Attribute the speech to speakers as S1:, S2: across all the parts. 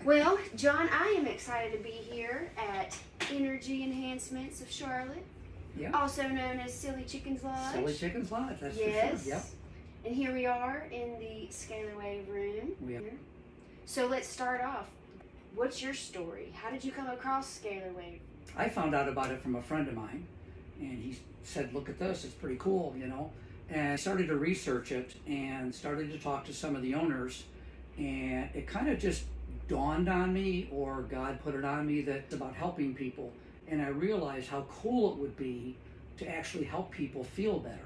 S1: Well, John, I am excited to be here at Energy Enhancements of Charlotte,
S2: Yeah.
S1: also known as Silly Chicken's Lodge.
S2: Silly Chicken's Lodge, that's
S1: Yes.
S2: for sure. Yep.
S1: And here we are in the scalar wave room.
S2: We are.
S1: So let's start off. What's your story? How did you come across scalar wave?
S2: I found out about it from a friend of mine, and he said, look at this, it's pretty cool, you know. And I started to research it and started to talk to some of the owners, and it kind of just dawned on me, or God put it on me, that it's about helping people. And I realized how cool it would be to actually help people feel better.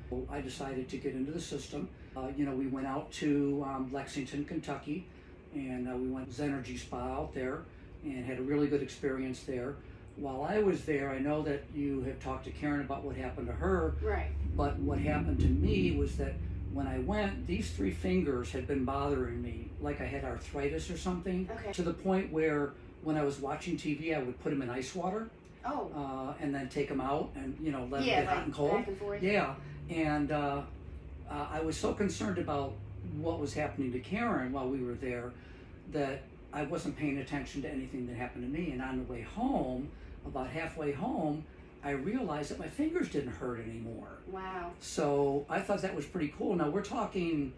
S2: So I decided to get into the system. We went out to Lexington, Kentucky, and we went to Energy Spa out there and had a really good experience there. While I was there, I know that you have talked to Karen about what happened to her.
S1: Right.
S2: But what happened to me was that when I went, these 3 fingers had been bothering me, like I had arthritis or something,
S1: Okay.
S2: to the point where when I was watching TV, I would put them in ice water.
S1: Oh.
S2: And then take them out and, let them
S1: Yeah,
S2: get hot
S1: like
S2: and cold.
S1: back and forth.
S2: Yeah, and I was so concerned about what was happening to Karen while we were there that I wasn't paying attention to anything that happened to me. And on the way home, about halfway home, I realized that my fingers didn't hurt anymore.
S1: Wow.
S2: So I thought that was pretty cool. Now we're talking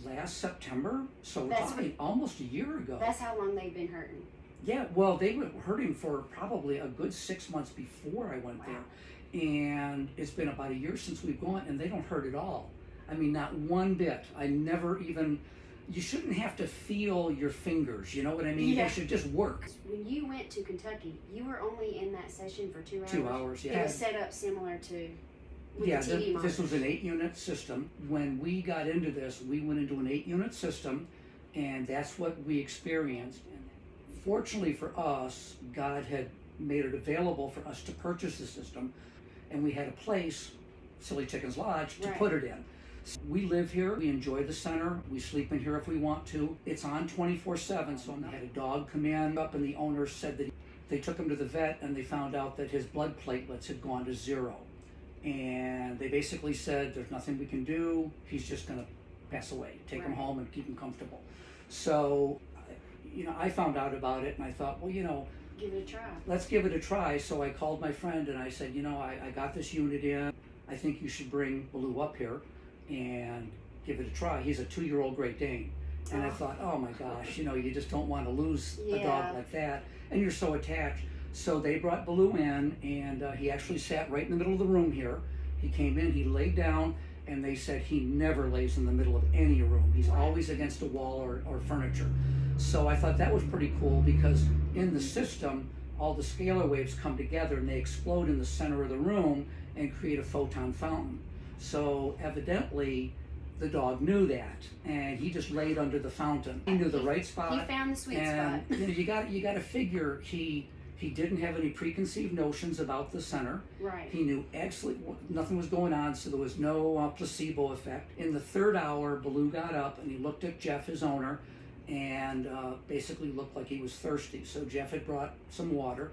S2: last September, so we're talking almost a year ago.
S1: That's how long they've been hurting.
S2: Yeah, well, they were hurting for probably a good 6 months before I went there. And it's been about a year since we've gone, and they don't hurt at all. I mean, not one bit. I never even, you shouldn't have to feel your fingers, you know what I mean?
S1: Yeah.
S2: They should just work.
S1: When you went to Kentucky, you were only in that session for 2 hours?
S2: 2 hours, yeah.
S1: It was set up similar to with
S2: Yeah,
S1: the TV
S2: this was an
S1: monitors.
S2: 8-unit system. When we got into this, we went into an 8-unit system, and that's what we experienced. And fortunately for us, God had made it available for us to purchase the system, and we had a place, Silly Chicken's Lodge, to put it in. So we live here, we enjoy the center, we sleep in here if we want to. It's on 24/7, so I had a dog come in up, and the owner said that they took him to the vet and they found out that his blood platelets had gone to 0. And they basically said, there's nothing we can do, he's just gonna pass away. Take him home and keep him comfortable. So, I found out about it and I thought, well,
S1: Give it a try.
S2: let's give it a try. So I called my friend and I said, I got this unit in. I think you should bring Baloo up here and give it a try. He's a 2-year-old Great Dane. And I thought, oh my gosh, you just don't want to lose a dog like that. And you're so attached. So they brought Baloo in, and he actually sat right in the middle of the room here. He came in, he laid down, and they said he never lays in the middle of any room. He's always against a wall or furniture. So I thought that was pretty cool because in the system, all the scalar waves come together and they explode in the center of the room and create a photon fountain. So evidently, the dog knew that, and he just laid under the fountain. He knew the right spot.
S1: He found the sweet
S2: and,
S1: spot.
S2: you got to figure he didn't have any preconceived notions about the center.
S1: Right.
S2: He knew absolutely nothing was going on, so there was no placebo effect. In the 3rd hour, Baloo got up and he looked at Jeff, his owner, and basically looked like he was thirsty. So Jeff had brought some water.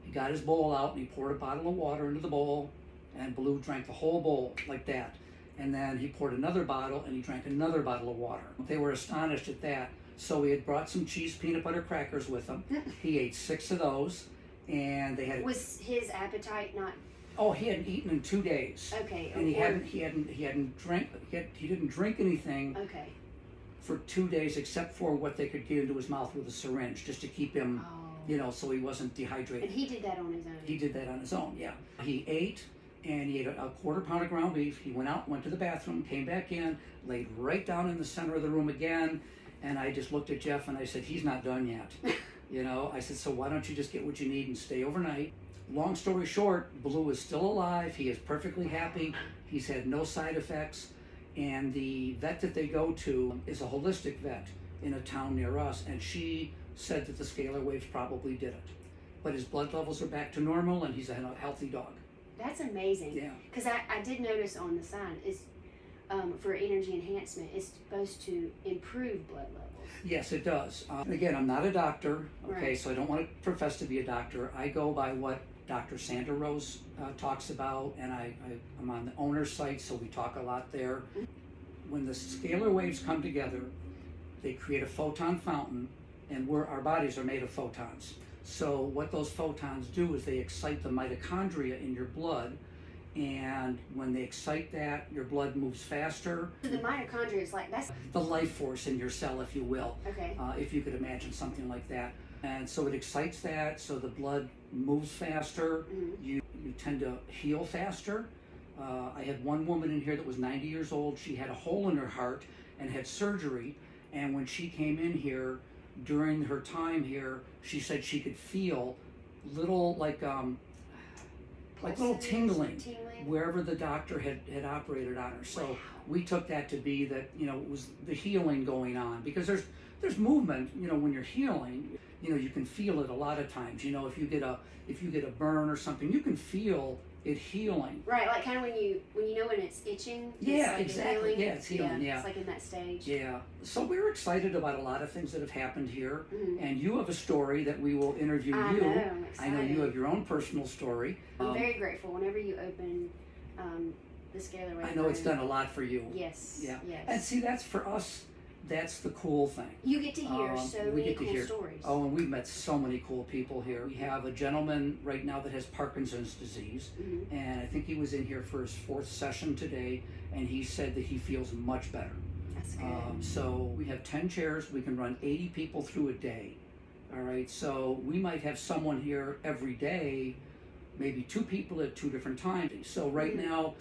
S2: He got his bowl out and he poured a bottle of water into the bowl, and Baloo drank the whole bowl like that. And then he poured another bottle and he drank another bottle of water. They were astonished at that. So he had brought some cheese peanut butter crackers with him. He ate 6 of those, and they had.
S1: Was his appetite not?
S2: Oh, he hadn't eaten in 2 days.
S1: Okay.
S2: And he didn't drink anything
S1: Okay.
S2: for 2 days except for what they could get into his mouth with a syringe, just to keep him, so he wasn't dehydrated.
S1: And he did that on his own.
S2: He did that on his own, yeah. He ate, and he ate a 1/4 pound of ground beef. He went out, went to the bathroom, came back in, laid right down in the center of the room again. And I just looked at Jeff and I said, he's not done yet. I said, so why don't you just get what you need and stay overnight? Long story short, Baloo is still alive. He is perfectly happy. He's had no side effects. And the vet that they go to is a holistic vet in a town near us. And she said that the scalar waves probably did it. But his blood levels are back to normal and he's a healthy dog.
S1: That's amazing.
S2: Yeah.
S1: Because I did notice on the sign, it's for energy enhancement, it's supposed to improve blood levels.
S2: Yes, it does. Again, I'm not a doctor, okay, so I don't want to profess to be a doctor. I go by what Dr. Sandra Rose talks about, and I'm on the owner's site, so we talk a lot there. When the scalar waves come together, they create a photon fountain, and our bodies are made of photons. So what those photons do is they excite the mitochondria in your blood, and when they excite that, your blood moves faster.
S1: So the mitochondria is like, that's
S2: the life force in your cell, if you will.
S1: okay.
S2: If you could imagine something like that. And so it excites that, so the blood moves faster.
S1: Mhm.
S2: You tend to heal faster. I had one woman in here that was 90 years old. She had a hole in her heart and had surgery. And when she came in here, during her time here, she said she could feel little little tingling wherever the doctor had operated on her. So
S1: Wow.
S2: we took that to be that, it was the healing going on, because there's movement, when you're healing, you can feel it a lot of times. If you get a burn or something, you can feel it healing.
S1: Right, like kind of when you know when it's itching.
S2: Yeah,
S1: it's like
S2: exactly.
S1: Healing.
S2: Yeah, it's healing. Yeah.
S1: It's like in that stage.
S2: Yeah. So we're excited about a lot of things that have happened here,
S1: Mhm.
S2: and you have a story that we will interview
S1: I
S2: you.
S1: know, I'm
S2: I know you
S1: excited.
S2: have your own personal story.
S1: I'm very grateful whenever you open the scalar wave.
S2: I know it's
S1: room.
S2: done a lot for you.
S1: Yes.
S2: Yeah.
S1: Yes.
S2: And see, that's for us. That's the cool thing.
S1: You get to hear so
S2: we
S1: many
S2: get to
S1: cool
S2: hear.
S1: stories.
S2: Oh, and we've met so many cool people here. We have a gentleman right now that has Parkinson's disease,
S1: Mhm.
S2: and I think he was in here for his 4th session today, and he said that he feels much better.
S1: That's good.
S2: So we have 10 chairs. We can run 80 people through a day. All right, so we might have someone here every day, maybe 2 people at 2 different times. So right
S1: Mhm.
S2: now,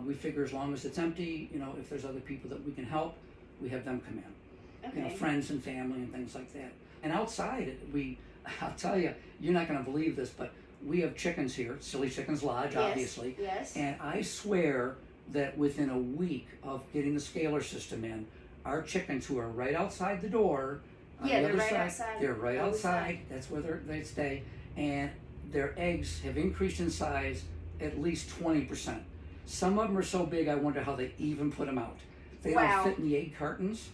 S2: we figure as long as it's empty, if there's other people that we can help, we have them come in.
S1: Okay.
S2: Friends and family and things like that. And outside, I'll tell you, you're not going to believe this, but we have chickens here, Silly Chickens Lodge,
S1: Yes,
S2: obviously.
S1: Yes.
S2: And I swear that within a week of getting the scalar system in, our chickens who are right outside the door, on
S1: Yeah,
S2: the
S1: they're
S2: other
S1: right
S2: side,
S1: outside
S2: they're right
S1: on the
S2: outside.
S1: side.
S2: That's where they stay. And their eggs have increased in size at least 20%. Some of them are so big, I wonder how they even put them out. They
S1: Wow.
S2: don't fit in the egg cartons.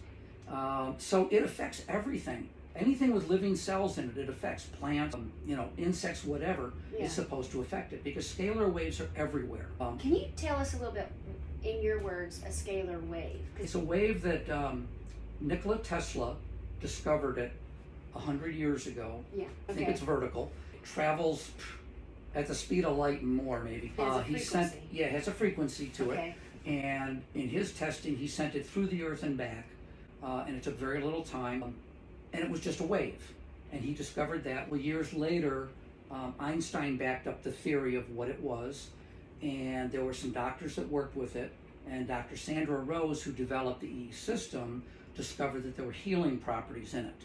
S2: So it affects everything. Anything with living cells in it, it affects plants, insects, whatever
S1: Yeah.
S2: is supposed to affect it, because scalar waves are everywhere.
S1: Can you tell us a little bit, in your words, a scalar wave? 'Cause-
S2: It's a wave that Nikola Tesla discovered it 100 years ago.
S1: yeah.
S2: I think
S1: Okay.
S2: it's vertical. It travels at the speed of light and more, maybe.
S1: It has a frequency.
S2: It has a frequency to it.
S1: Okay.
S2: And in his testing, he sent it through the Earth and back, and it took very little time, and it was just a wave. And he discovered that. Well, years later, Einstein backed up the theory of what it was, and there were some doctors that worked with it, and Dr. Sandra Rose, who developed the E system, discovered that there were healing properties in it.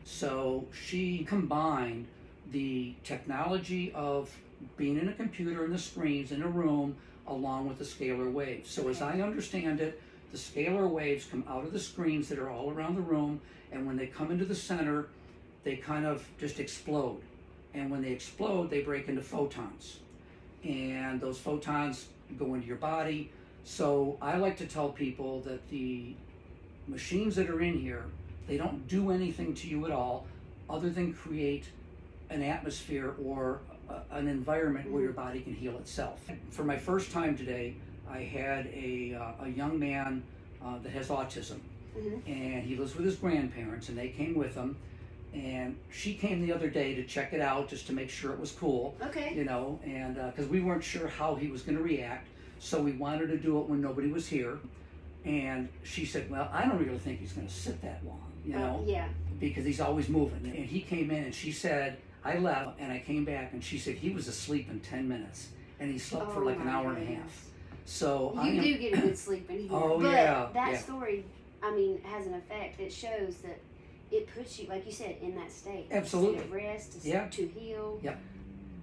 S2: So she combined the technology of being in a computer and the screens in a room along with the scalar waves. So as I understand it, the scalar waves come out of the screens that are all around the room, and when they come into the center, they kind of just explode. And when they explode, they break into photons. And those photons go into your body. So I like to tell people that the machines that are in here, they don't do anything to you at all other than create an atmosphere or an environment where your body can heal itself. For my first time today, I had a young man that has autism, and he lives with his grandparents, and they came with him. And she came the other day to check it out just to make sure it was cool.
S1: Okay.
S2: And because we weren't sure how he was going to react, so we wanted to do it when nobody was here. And she said, well, I don't really think he's going to sit that long,
S1: Yeah.
S2: because he's always moving. And he came in and she said, I left and I came back, and she said he was asleep in 10 minutes and he slept for like an hour and a half. So
S1: You do get a good sleep in here.
S2: Oh,
S1: but
S2: yeah,
S1: that
S2: yeah.
S1: story, has an effect. It shows that it puts you, like you said, in that state.
S2: Absolutely.
S1: To rest,
S2: Yeah.
S1: to heal.
S2: Yep.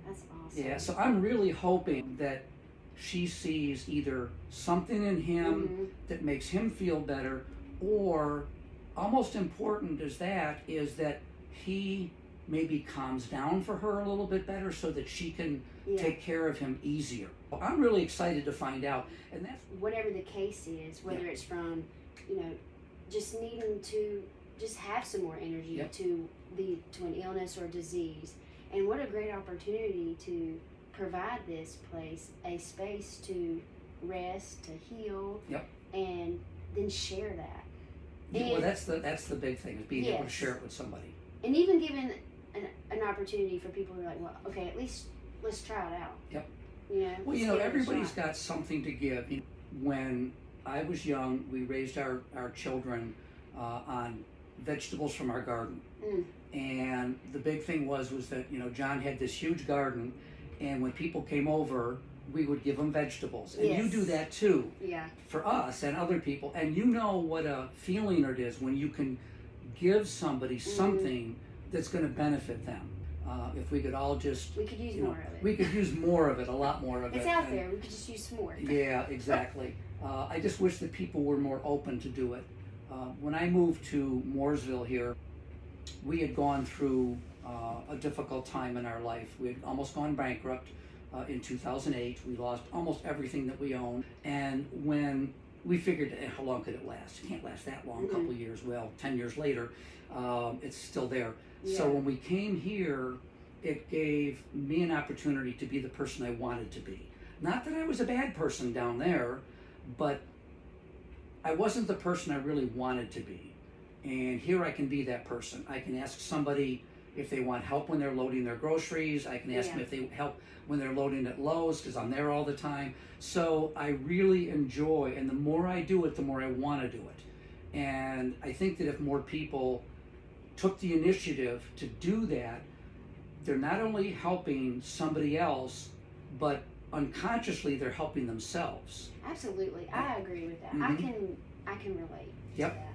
S1: That's awesome.
S2: Yeah, so I'm really hoping that she sees either something in him that makes him feel better, or almost important as that is that he maybe calms down for her a little bit better so that she can take care of him easier. I'm really excited to find out. And that's
S1: whatever the case is, whether it's from, just needing to just have some more energy to an illness or disease. And what a great opportunity to provide this place a space to rest, to heal, and then share that.
S2: well, that's the big thing, is being able to
S1: Yes.
S2: share it with somebody.
S1: and even giving an opportunity for people who are like, well, okay, at least let's try it out.
S2: Yep.
S1: You know,
S2: Well,
S1: let's
S2: you know,
S1: give it a
S2: everybody's
S1: shot.
S2: got something to give. When I was young, we raised our children on vegetables from our garden. And the big thing was that, you know, John had this huge garden, and when people came over, we would give them vegetables. And you do that too.
S1: Yeah.
S2: For us and other people. And you know what a feeling it is when you can give somebody something that's going to benefit them. If we could all just...
S1: We could use more of it.
S2: We could use more of it, a lot more of it.
S1: It's out there. We could just use some more.
S2: Yeah, exactly. I just wish that people were more open to do it. When I moved to Mooresville here, we had gone through a difficult time in our life. We had almost gone bankrupt in 2008. We lost almost everything that we owned. And when we figured, how long could it last? It can't last that long, a couple of years. Well, 10 years later, it's still there.
S1: Yeah.
S2: So when we came here, it gave me an opportunity to be the person I wanted to be. Not that I was a bad person down there, but I wasn't the person I really wanted to be. And here I can be that person. I can ask somebody if they want help when they're loading their groceries. I can ask them if they help when they're loading at Lowe's, because I'm there all the time. So I really enjoy, and the more I do it, the more I want to do it. And I think that if more people took the initiative to do that, they're not only helping somebody else, but unconsciously they're helping themselves.
S1: Absolutely, I agree with that. I can relate to that.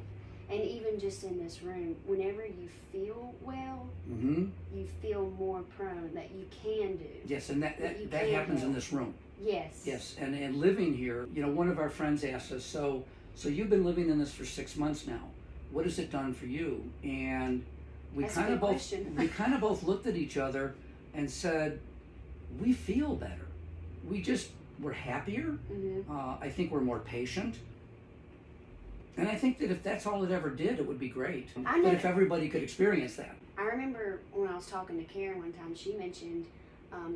S1: And even just in this room, whenever you feel well, you feel more prone that you can do.
S2: Yes, and that happens in this room.
S1: Yes.
S2: Yes, and living here, you know, one of our friends asked us, so you've been living in this for 6 months now. What has it done for you? And we kind of both looked at each other and said, we feel better. We're happier. I think we're more patient. And I think that if that's all it ever did, it would be great. But if everybody could experience that.
S1: I remember when I was talking to Karen one time, she mentioned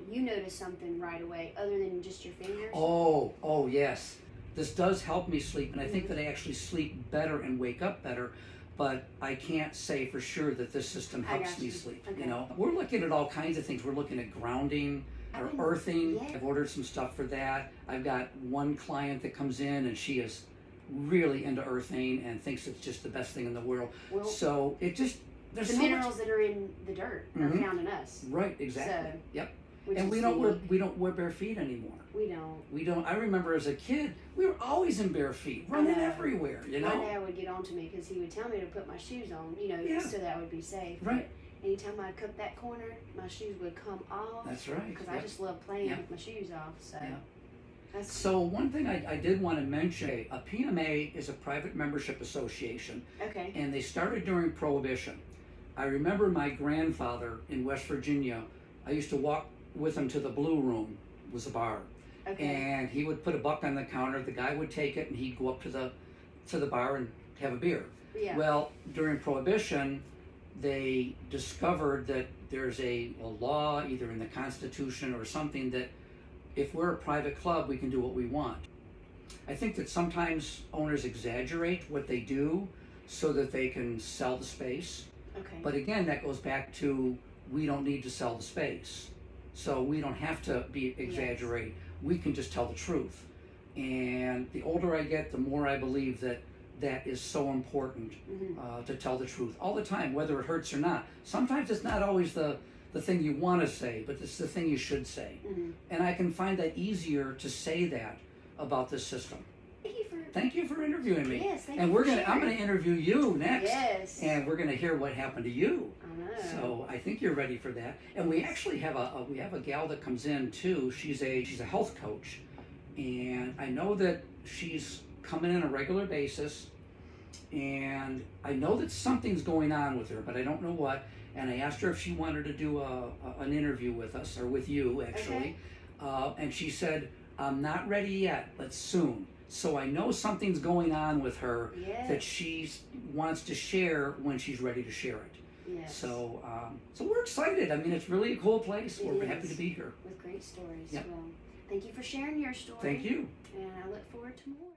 S1: you noticed something right away other than just your fingers.
S2: Oh, yes. This does help me sleep, and I think that I actually sleep better and wake up better, but I can't say for sure that this system helps me sleep.
S1: Okay.
S2: You know, we're looking at all kinds of things. We're looking at grounding or earthing.
S1: Yeah.
S2: I've ordered some stuff for that. I've got one client that comes in, and she is really into earthing and thinks it's just the best thing in the world.
S1: Well,
S2: so it just, there's
S1: the
S2: so
S1: minerals that are in the dirt are found in us.
S2: Right, exactly.
S1: So,
S2: yep. And we don't wear bare feet anymore. We don't. I remember as a kid, we were always in bare feet, running everywhere. You know.
S1: My dad would get on to me because he would tell me to put my shoes on, you know, so that would be safe.
S2: Right.
S1: But anytime I cut that corner, my shoes would come off.
S2: That's right.
S1: Because I just love playing with my shoes off. So.
S2: Yeah. So one thing I did want to mention, a PMA is a private membership association.
S1: Okay.
S2: And they started during Prohibition. I remember my grandfather in West Virginia, I used to walk with him to the Blue Room, was a bar.
S1: Okay.
S2: And he would put a buck on the counter, the guy would take it, and he'd go up to the bar and have a beer.
S1: Yeah.
S2: Well, during Prohibition, they discovered that there's a law, either in the Constitution or something, that if we're a private club, we can do what we want. I think that sometimes owners exaggerate what they do so that they can sell the space.
S1: Okay.
S2: But again, that goes back to, we don't need to sell the space. So we don't have to exaggerate. Yes. We can just tell the truth. And the older I get, the more I believe that is so important, to tell the truth all the time, whether it hurts or not. Sometimes it's not always the thing you want to say, but it's the thing you should say. And I can find that easier to say that about this system. Thank you for interviewing me.
S1: Yes, thank
S2: and
S1: you.
S2: I'm gonna interview you next.
S1: Yes.
S2: And we're gonna hear what happened to you.
S1: I know.
S2: So I think you're ready for that. And we actually have a gal that comes in too. She's a health coach, and I know that she's coming in on a regular basis. And I know that something's going on with her, but I don't know what. And I asked her if she wanted to do an interview with us, or with you actually. Okay. And she said, "I'm not ready yet, but soon." So I know something's going on with her that she wants to share when she's ready to share it.
S1: Yes.
S2: So we're excited. I mean, it's really a cool place. We're happy to be here.
S1: With great stories.
S2: Yep.
S1: Well, thank you for sharing your story.
S2: Thank you.
S1: And I look forward to more.